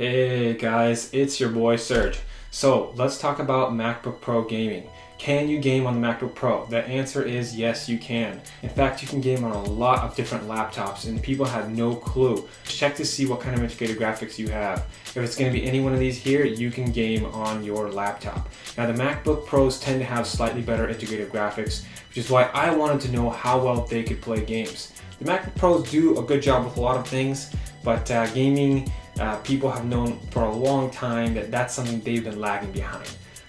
Hey guys, it's your boy Serge. So let's talk about MacBook Pro gaming. Can you game on the MacBook Pro? The answer is yes, you can. In fact, you can game on a lot of different laptops and people have no clue. Check to see what kind of integrated graphics you have. If it's going to be any one of these here, you can game on your laptop. Now the MacBook Pros tend to have slightly better integrated graphics, which is why I wanted to know how well they could play games. The MacBook Pros do a good job with a lot of things, but gaming, people have known for a long time that that's something they've been lagging behind.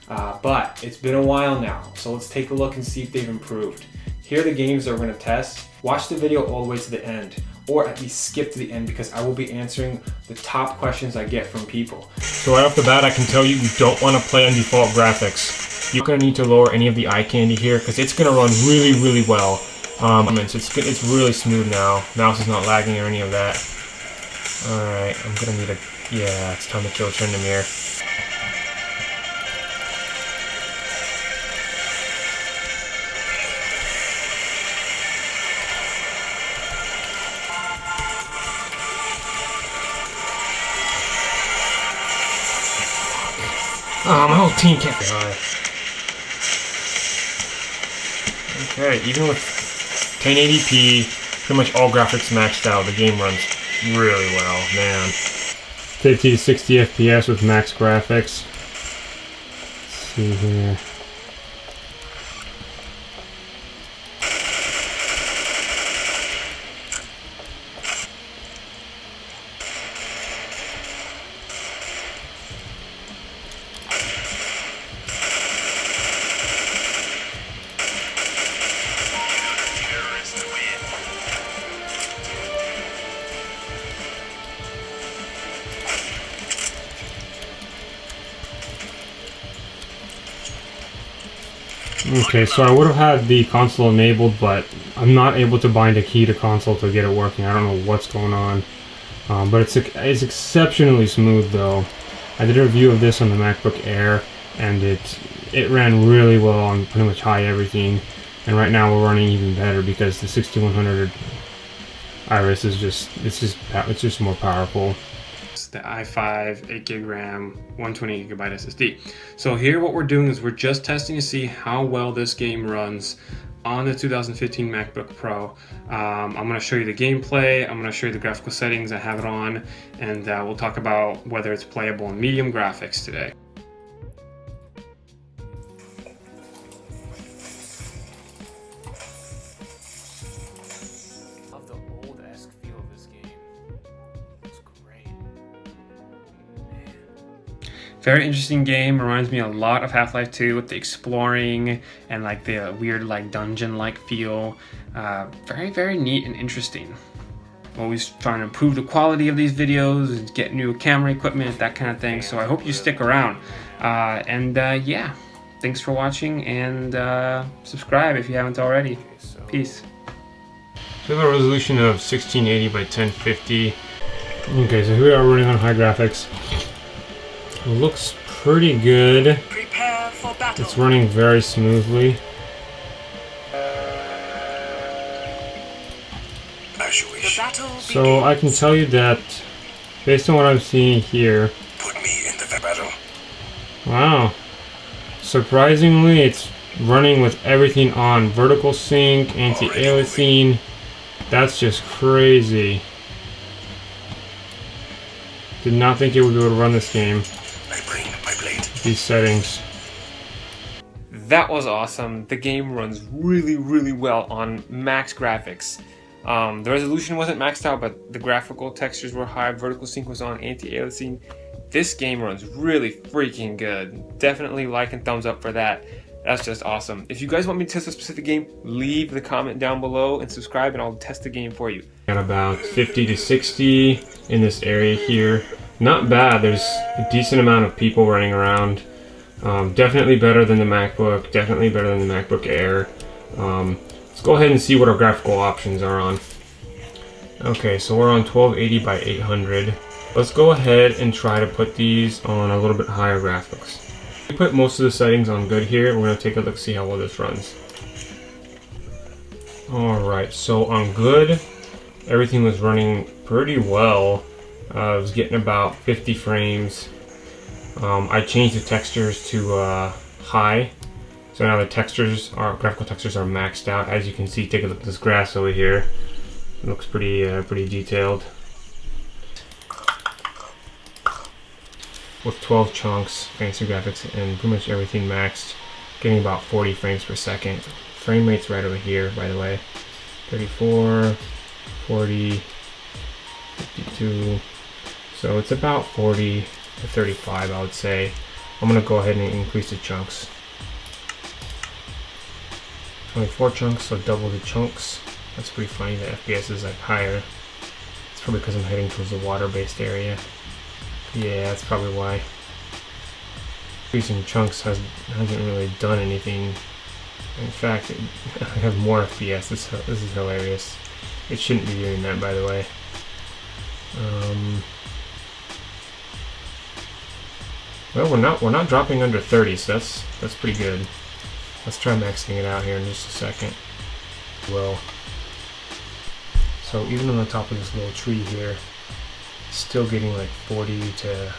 But it's been a while now, so let's take a look and see if they've improved. Here are the games that we're going to test. Watch the video all the way to the end, or at least skip to the end because I will be answering the top questions I get from people. So right off the bat, I can tell you don't want to play on default graphics. You're going to need to lower any of the eye candy here because it's going to run really well. So it's really smooth now. Mouse is not lagging or any of that. Alright, I'm going to need yeah, it's time to turn the mirror. Oh, my whole team can't be high. Okay, even with 1080p, pretty much all graphics maxed out, the game runs really well, man. 50 to 60 FPS with max graphics. Let's see here. Okay, so I would have had the console enabled, but I'm not able to bind a key to console to get it working. I don't know what's going on. But it's exceptionally smooth though. I did a review of this on the MacBook Air, and it ran really well on pretty much high everything. And right now we're running even better because the 6100 Iris is just more powerful. The i5 8GB RAM 128GB SSD. So here what we're doing is we're just testing to see how well this game runs on the 2015 MacBook Pro. I'm going to show you the gameplay, I'm going to show you the graphical settings I have it on, and we'll talk about whether it's playable in medium graphics today. Love the old-esque feel of this game. It's great. Very interesting game. Reminds me a lot of Half-Life 2 with the exploring and like the weird like dungeon-like feel. Very neat and interesting. Always trying to improve the quality of these videos, get new camera equipment, that kind of thing. So I hope you stick around. Yeah, thanks for watching, and subscribe if you haven't already. Peace. So we have a resolution of 1680 by 1050. Okay, so here we are running on high graphics. Looks pretty good. Prepare for battle. It's running very smoothly. As you wish. The battle So I can tell you that, based on what I'm seeing here, put me in the battle. wow, surprisingly it's running with everything on. Vertical sync, anti-aliasing, that's just crazy. Did not think it would be able to run this game. I bring my blade. These settings. That was awesome. The game runs really well on max graphics. The resolution wasn't maxed out, but the graphical textures were high. Vertical sync was on, anti-aliasing. This game runs really freaking good. Definitely like and thumbs up for that. That's just awesome. If you guys want me to test a specific game, leave the comment down below and subscribe and I'll test the game for you. Got about 50 to 60 in this area here. Not bad. There's a decent amount of people running around. Definitely better than the MacBook. Definitely better than the MacBook Air. Let's go ahead and see what our graphical options are on. Okay, so we're on 1280 by 800. Let's go ahead and try to put these on a little bit higher graphics. We put most of the settings on good here. We're going to take a look, see how well this runs. Alright, so on good, everything was running pretty well. I was getting about 50 frames. I changed the textures to high, so now the graphical textures are maxed out. As you can see, take a look at this grass over here. It looks pretty detailed. With 12 chunks, fancy graphics, and pretty much everything maxed, getting about 40 frames per second. Frame rate's right over here, by the way. 34, 40, 52. So it's about 40 to 35, I would say. I'm gonna go ahead and increase the chunks. 24 chunks, so double the chunks. That's pretty funny. The FPS is like higher. It's probably because I'm heading towards the water-based area. Yeah, that's probably why. Increasing chunks hasn't really done anything. In fact, I have more FPS. This is hilarious. It shouldn't be doing that, by the way. Well, we're not dropping under 30, so that's pretty good. Let's try maxing it out here in just a second. Well, so even on the top of this little tree here, still getting like 40 to.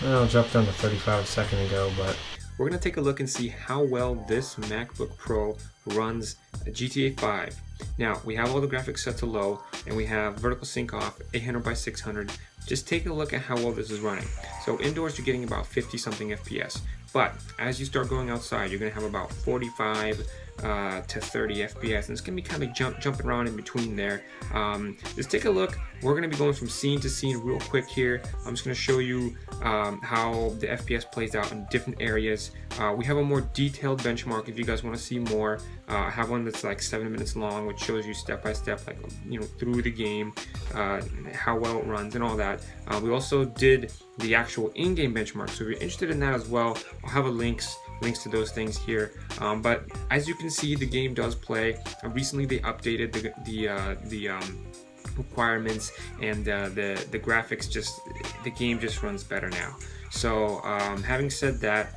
Well, I dropped down to 35 a second ago, but We're going to take a look and see how well this MacBook Pro runs GTA 5. Now, we have all the graphics set to low, and we have vertical sync off, 800 by 600. Just take a look at how well this is running. So indoors, you're getting about 50 something FPS. But as you start going outside, you're going to have about 45 to 30 FPS, and it's going to be kind of jumping around in between there. Just take a look. We're going to be going from scene to scene real quick here. I'm just going to show you how the FPS plays out in different areas. We have a more detailed benchmark if you guys want to see more. I have one that's like 7 minutes long, which shows you step by step, like, you know, through the game, how well it runs and all that. We also did the actual in-game benchmark, so if you're interested in that as well, I'll have links to those things here. But as you can see, the game does play. Recently they updated the requirements, and the graphics, the game just runs better now. So having said that,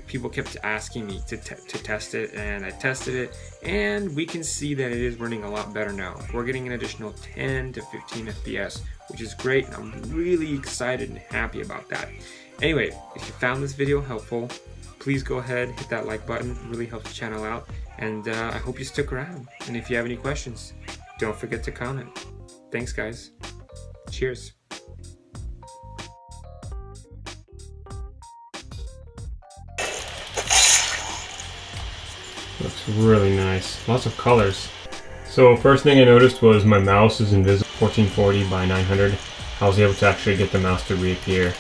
people kept asking me to test it, and I tested it, and we can see that it is running a lot better now. We're getting an additional 10 to 15 FPS, which is great, and I'm really excited and happy about that. Anyway, if you found this video helpful, please go ahead, hit that like button. It really helps the channel out, and I hope you stick around. And if you have any questions, don't forget to comment. Thanks, guys. Cheers. looks really nice. Lots of colors. So first thing I noticed was my mouse is invisible. 1440 by 900. I was able to actually get the mouse to reappear.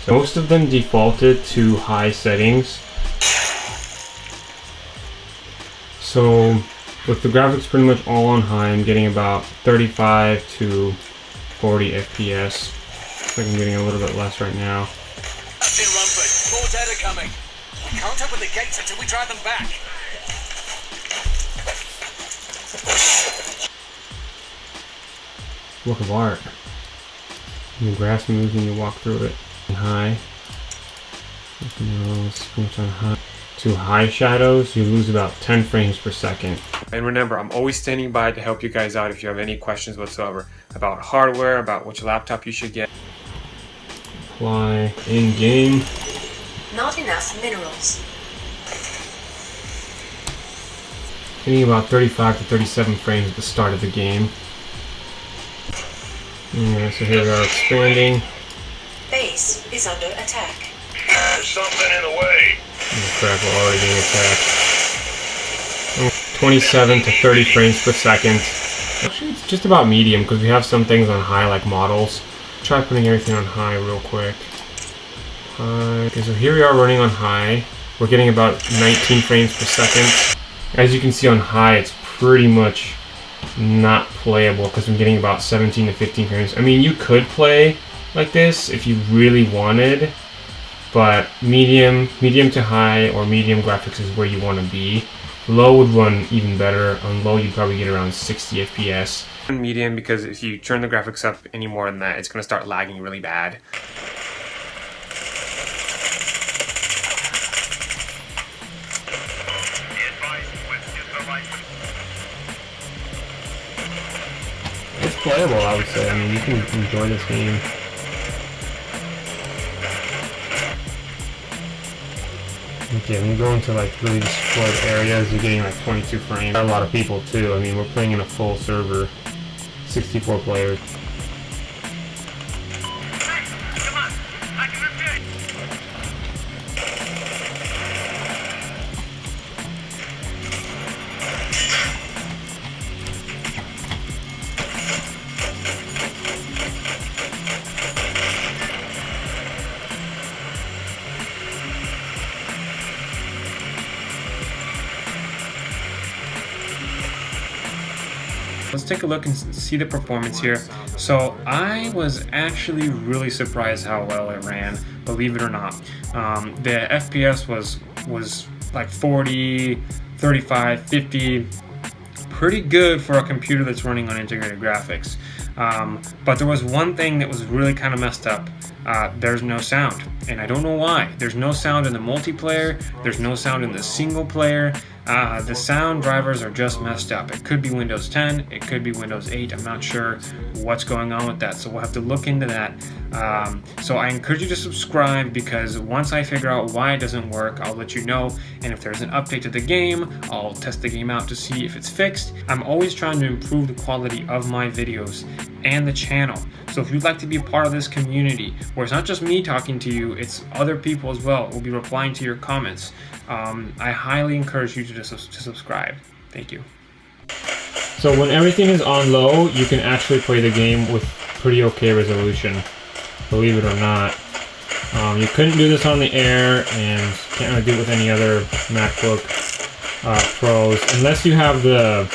So most of them defaulted to high settings. So with the graphics pretty much all on high, I'm getting about 35 to 40 FPS. I think I'm getting a little bit less right now. Captain Rumford, more dead are coming. We can't open the gates until we drive them back. Work of art. And the grass moves when you walk through it. And high. Nothing else. Pretty much on high. To high shadows, you lose about 10 frames per second. And remember, I'm always standing by to help you guys out if you have any questions whatsoever about hardware, about which laptop you should get. Apply in-game. Not enough minerals. Getting about 35 to 37 frames at the start of the game. Yeah, so here we are expanding. Base is under attack. There's something in the way. Oh crap, we're already being attacked. 27 to 30 frames per second. Actually, it's just about medium because we have some things on high, like models. Try putting everything on high real quick. Okay, so here we are running on high. We're getting about 19 frames per second. As you can see on high, it's pretty much not playable because I'm getting about 17 to 15 frames. I mean, you could play like this if you really wanted, but medium to high or medium graphics is where you want to be. Low would run even better. On low, you'd probably get around 60 FPS. Medium, because if you turn the graphics up any more than that, it's going to start lagging really bad. It's playable, I would say. I mean, you can enjoy this game. Okay, when you go into like really destroyed areas, you're getting like 22 frames. A lot of people too. I mean, we're playing in a full server, 64 players. Let's take a look and see the performance here. So I was actually really surprised how well it ran, believe it or not. The FPS was like 40, 35, 50, pretty good for a computer that's running on integrated graphics. But there was one thing that was really kind of messed up. There's no sound, and I don't know why. There's no sound in the multiplayer, there's no sound in the single player. The sound drivers are just messed up. It could be Windows 10, it could be Windows 8, I'm not sure what's going on with that, so we'll have to look into that. So I encourage you to subscribe, because once I figure out why it doesn't work, I'll let you know, and if there's an update to the game, I'll test the game out to see if it's fixed. I'm always trying to improve the quality of my videos and the channel. So if you'd like to be a part of this community, where it's not just me talking to you, it's other people as well who will be replying to your comments, I highly encourage you to subscribe. Thank you. So when everything is on low, you can actually play the game with pretty okay resolution, believe it or not. You couldn't do this on the Air, and can't really do it with any other MacBook Pros, unless you have the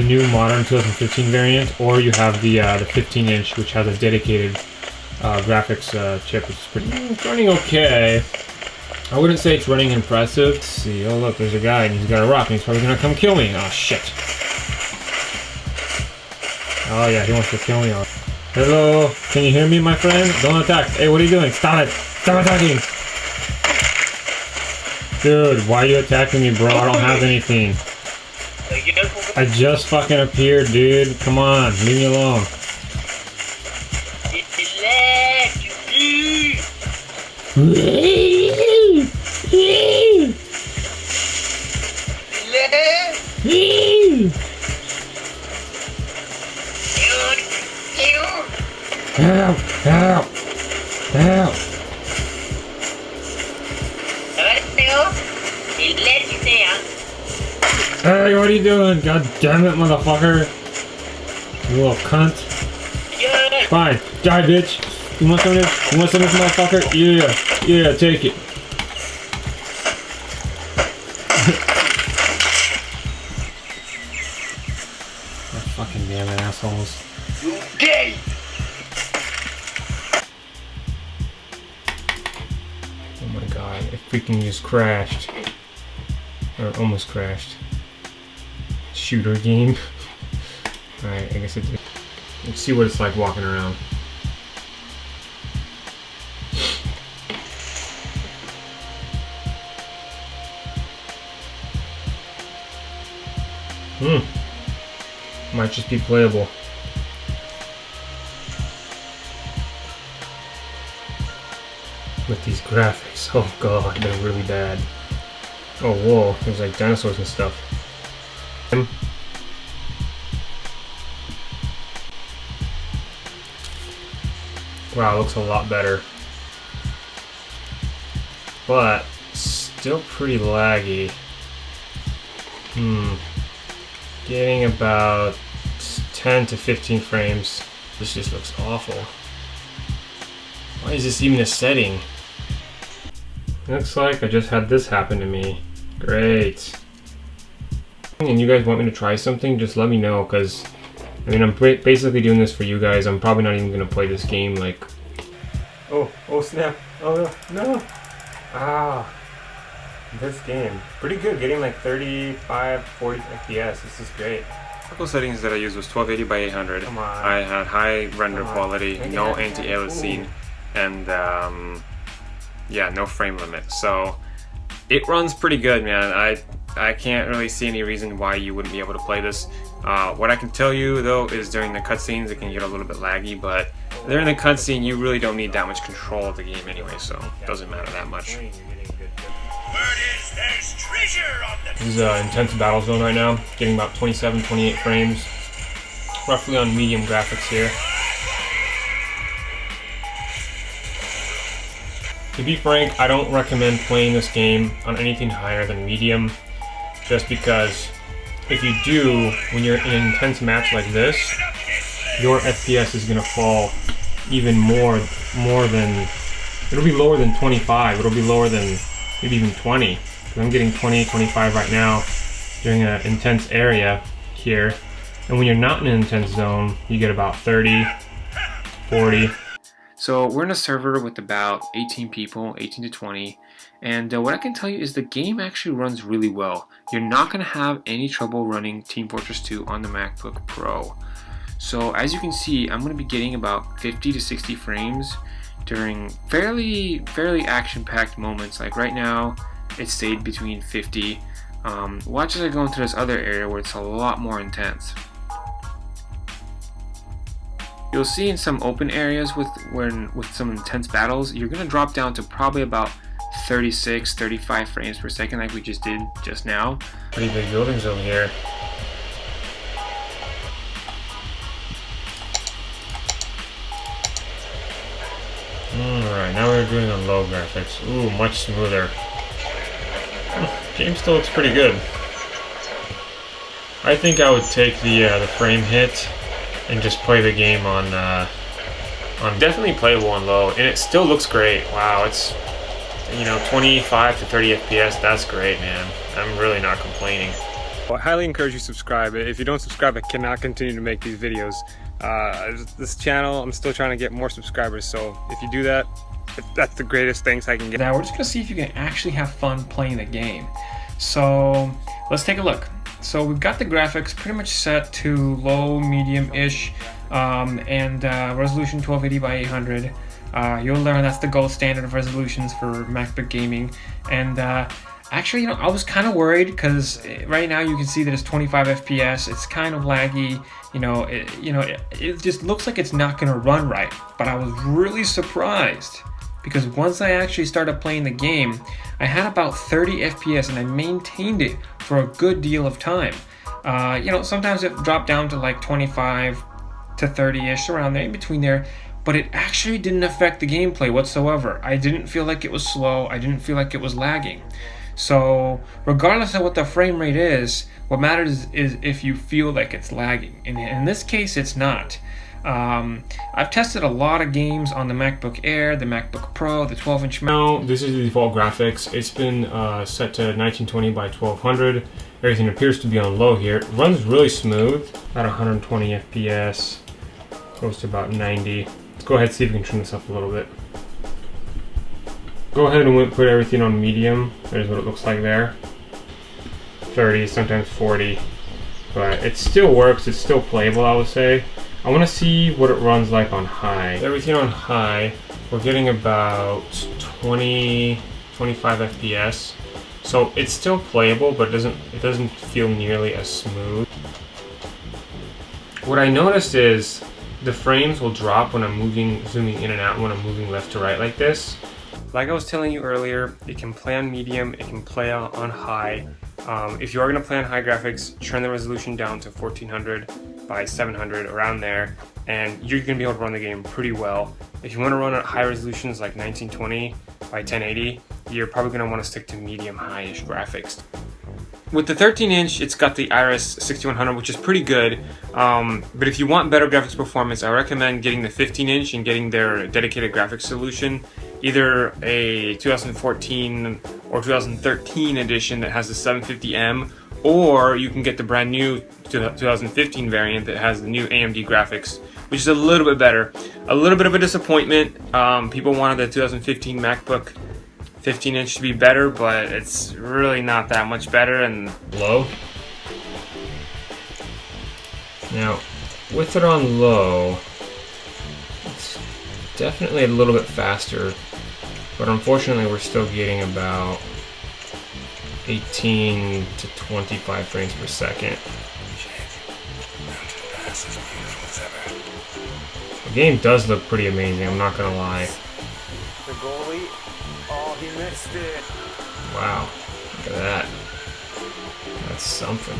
new modern 2015 variant, or you have the 15-inch, which has a dedicated graphics chip, which is pretty running okay. I wouldn't say it's running impressive. Let's see, oh look, there's a guy and he's got a rock and he's probably gonna come kill me. Oh shit. Oh yeah, he wants to kill me. Hello, can you hear me, my friend? Don't attack. Hey, what are you doing? Stop it! Stop attacking! Dude, why are you attacking me, bro? I don't have anything. I just fucking appeared, dude. Come on, leave me alone. Help! Help! Help! Hey, what are you doing? God damn it, motherfucker! You little cunt. Fine, die, bitch. You want some of this? You want some of this, motherfucker? Yeah, yeah, take it. Oh, fucking damn it, assholes. You gay! Oh my god, it freaking just crashed. Or almost crashed. Shooter game. Alright, I guess it did. Let's see what it's like walking around. Might just be playable. With these graphics. Oh god, they're really bad. Oh whoa, there's like dinosaurs and stuff. Wow, it looks a lot better. But still pretty laggy. Getting about 10 to 15 frames. This just looks awful. Why is this even a setting? Looks like I just had this happen to me. Great. And you guys want me to try something? Just let me know, because I mean, I'm basically doing this for you guys. I'm probably not even gonna play this game. Like, oh snap! Oh no! Ah, this game pretty good. Getting like 35, 40 FPS. This is great. Couple settings that I used was 1280 by 800. Come on. I had high render quality, no anti-aliasing, and yeah, no frame limit. So it runs pretty good, man. I can't really see any reason why you wouldn't be able to play this. What I can tell you though is during the cutscenes it can get a little bit laggy, but during the cutscene you really don't need that much control of the game anyway, so it doesn't matter that much. This is an intense battle zone right now, getting about 27, 28 frames, roughly on medium graphics here. To be frank, I don't recommend playing this game on anything higher than medium, just because if you do, when you're in an intense match like this, your FPS is going to fall even more than, it'll be lower than 25, it'll be lower than maybe even 20. I'm getting 20, 25 right now during an intense area here. And when you're not in an intense zone, you get about 30, 40. So we're in a server with about 18 people, 18 to 20. And what I can tell you is the game actually runs really well. You're not going to have any trouble running Team Fortress 2 on the MacBook Pro. So as you can see, I'm going to be getting about 50 to 60 frames during fairly action-packed moments. Like right now, it stayed between 50. Watch as I go into this other area where it's a lot more intense. You'll see in some open areas with some intense battles, you're going to drop down to probably about 36, 35 frames per second like we just did just now. Pretty big buildings over here. Alright, now we're doing on low graphics. Ooh, much smoother. Game still looks pretty good. I think I would take the frame hit and just play the game on definitely playable on low, and it still looks great. Wow, it's 25 to 30 FPS. That's great, man. I'm really not complaining. Well, I highly encourage you to subscribe. If you don't subscribe, I cannot continue to make these videos. This channel, I'm still trying to get more subscribers, so if you do that, that's the greatest thanks I can get. Now we're just gonna see if you can actually have fun playing the game. So let's take a look. So we've got the graphics pretty much set to low, medium-ish, and resolution 1280 by 800. You'll learn that's the gold standard of resolutions for MacBook gaming. And actually, I was kind of worried because right now you can see that it's 25 FPS. It's kind of laggy. It just looks like it's not going to run right. But I was really surprised because once I actually started playing the game, I had about 30 FPS and I maintained it for a good deal of time. Sometimes it dropped down to like 25 to 30-ish, around there, in between there. But it actually didn't affect the gameplay whatsoever. I didn't feel like it was slow. I didn't feel like it was lagging. So regardless of what the frame rate is, what matters is if you feel like it's lagging. And in this case, it's not. I've tested a lot of games on the MacBook Air, the MacBook Pro, the 12-inch. Now, this is the default graphics. It's been set to 1920 by 1200. Everything appears to be on low here. It runs really smooth, about 120 FPS, close to about 90. Let's go ahead and see if we can trim this up a little bit. Go ahead and put everything on medium. There's what it looks like there. 30, sometimes 40. But it still works, it's still playable, I would say. I want to see what it runs like on high. Everything on high, we're getting about 20, 25 FPS. So it's still playable, but it doesn't feel nearly as smooth. What I noticed is the frames will drop when I'm zooming in and out, when I'm moving left to right like this. Like I was telling you earlier, it can play on medium, it can play on high. If you are going to play on high graphics, turn the resolution down to 1400 by 700, around there, and you're going to be able to run the game pretty well. If you want to run at high resolutions like 1920 by 1080, you're probably going to want to stick to medium high-ish graphics. With the 13-inch, it's got the Iris 6100, which is pretty good. But if you want better graphics performance, I recommend getting the 15-inch and getting their dedicated graphics solution. Either a 2014 or 2013 edition that has the 750M, or you can get the brand new 2015 variant that has the new AMD graphics, which is a little bit better. A little bit of a disappointment. People wanted the 2015 MacBook 15-inch to be better, but it's really not that much better and low. Now, with it on low, it's definitely a little bit faster, but unfortunately we're still getting about 18 to 25 frames per second. The game does look pretty amazing, I'm not gonna lie. The goalie, oh, he missed it. Wow, look at that. That's something.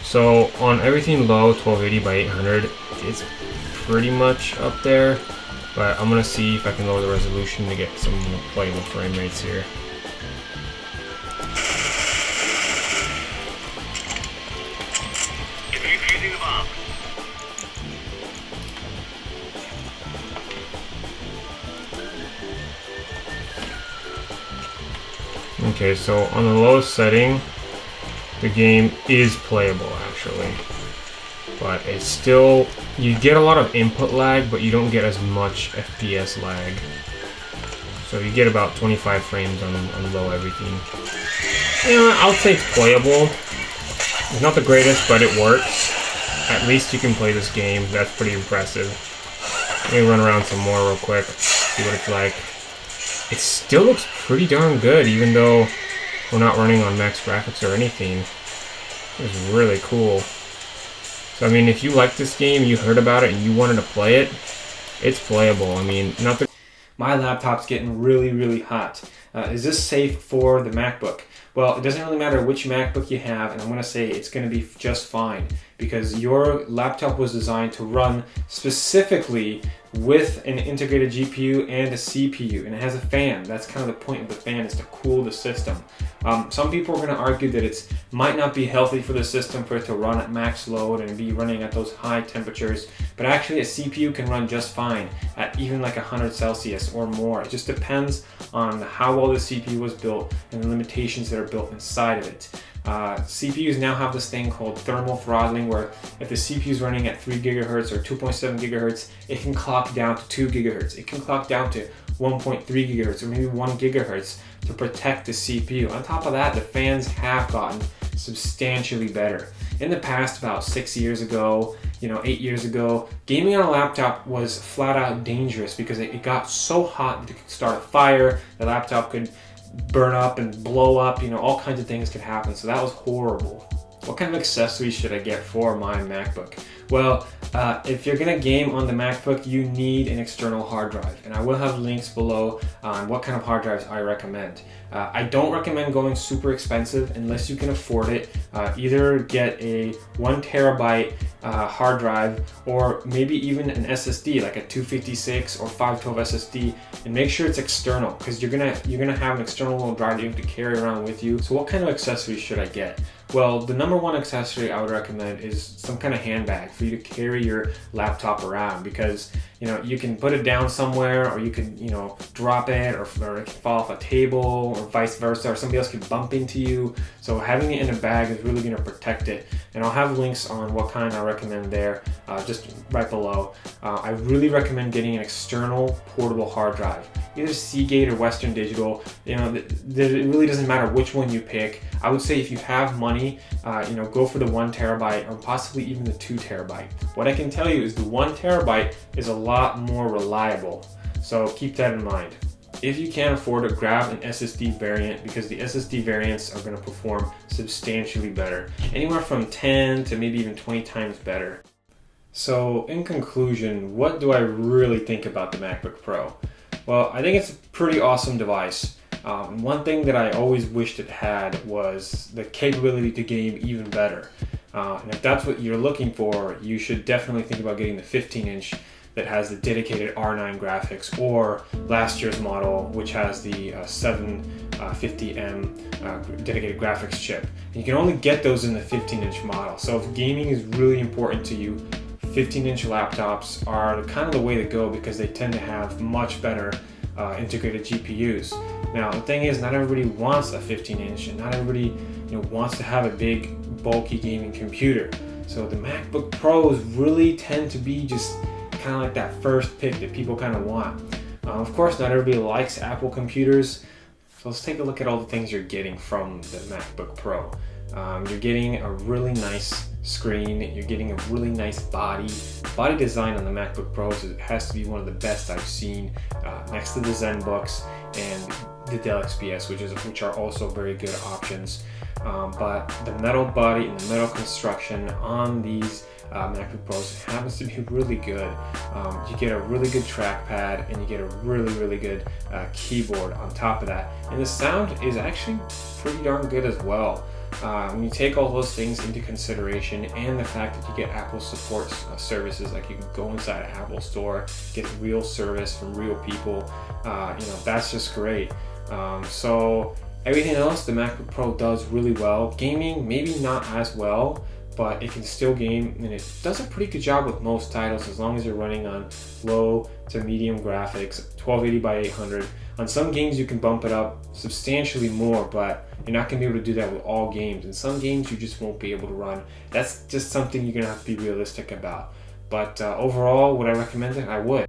So on everything low, 1280 by 800, it's pretty much up there. But I'm gonna see if I can lower the resolution to get some playable frame rates here. Defusing the bomb. Okay, so on the lowest setting, the game is playable actually. But it's still, you get a lot of input lag, but you don't get as much FPS lag. So you get about 25 frames on low everything. Yeah, I'll say it's playable. It's not the greatest, but it works. At least you can play this game. That's pretty impressive. Let me run around some more real quick, see what it's like. It still looks pretty darn good, even though we're not running on max graphics or anything. It's really cool. So I mean, if you like this game, you heard about it, and you wanted to play it, it's playable. I mean, not the... My laptop's getting really, really hot. Is this safe for the MacBook? Well, it doesn't really matter which MacBook you have, and I'm going to say it's going to be just fine because your laptop was designed to run specifically with an integrated GPU and a CPU, and it has a fan. That's kind of the point of the fan, is to cool the system. Some people are going to argue that it might not be healthy for the system for it to run at max load and be running at those high temperatures, but actually a CPU can run just fine at even like 100 Celsius or more. It just depends on how well the CPU was built and the limitations that are built inside of it. CPUs now have this thing called thermal throttling, where if the CPU is running at 3 gigahertz or 2.7 gigahertz, it can clock down to 2 gigahertz. It can clock down to 1.3 gigahertz or maybe 1 gigahertz to protect the CPU. On top of that, the fans have gotten substantially better. In the past, about 6 years ago, 8 years ago, gaming on a laptop was flat out dangerous because it got so hot that it could start a fire, the laptop could burn up and blow up, all kinds of things could happen. So that was horrible. What kind of accessories should I get for my MacBook? Well, if you're gonna game on the MacBook, you need an external hard drive, and I will have links below on what kind of hard drives I recommend. I don't recommend going super expensive unless you can afford it. Either get a 1 terabyte hard drive, or maybe even an SSD, like a 256 or 512 SSD, and make sure it's external, because you're gonna have an external drive that you have to carry around with you. So what kind of accessories should I get? Well, the number one accessory I would recommend is some kind of handbag for you to carry your laptop around, because you can put it down somewhere, or you can drop it, or it can fall off a table, or vice versa, or somebody else could bump into you. So having it in a bag is really going to protect it, and I'll have links on what kind I recommend there just right below. I really recommend getting an external portable hard drive, either Seagate or Western Digital. It really doesn't matter which one you pick. I would say if you have money, go for the 1 terabyte or possibly even the 2 terabyte. What I can tell you is the 1 terabyte is a lot more reliable, so keep that in mind. If you can't afford it, grab an SSD variant, because the SSD variants are going to perform substantially better, anywhere from 10 to maybe even 20 times better. So in conclusion, what do I really think about the MacBook Pro? Well, I think it's a pretty awesome device. One thing that I always wished it had was the capability to game even better. And if that's what you're looking for, you should definitely think about getting the 15-inch that has the dedicated R9 graphics, or last year's model, which has the 750M dedicated graphics chip. And you can only get those in the 15-inch model. So if gaming is really important to you, 15-inch laptops are kind of the way to go, because they tend to have much better integrated GPUs. Now the thing is, not everybody wants a 15-inch, and not everybody wants to have a big bulky gaming computer. So the MacBook Pros really tend to be just kind of like that first pick that people kind of want. Of course, not everybody likes Apple computers, so let's take a look at all the things you're getting from the MacBook Pro. You're getting a really nice screen, you're getting a really nice body design on the MacBook Pros. It has to be one of the best I've seen, next to the ZenBooks and the Dell XPS, which are also very good options. but the metal body and the metal construction on these MacBook Pros happens to be really good. You get a really good trackpad and you get a really good keyboard on top of that, and the sound is actually pretty darn good as well. When you take all those things into consideration and the fact that you get Apple support services, like you can go inside an Apple store, get real service from real people, that's just great. So everything else the MacBook Pro does really well. Gaming, maybe not as well, but it can still game, and it does a pretty good job with most titles as long as you're running on low to medium graphics, 1280 by 800. On some games you can bump it up substantially more, but you're not going to be able to do that with all games. In some games you just won't be able to run. That's just something you're going to have to be realistic about. But overall, would I recommend it? I would.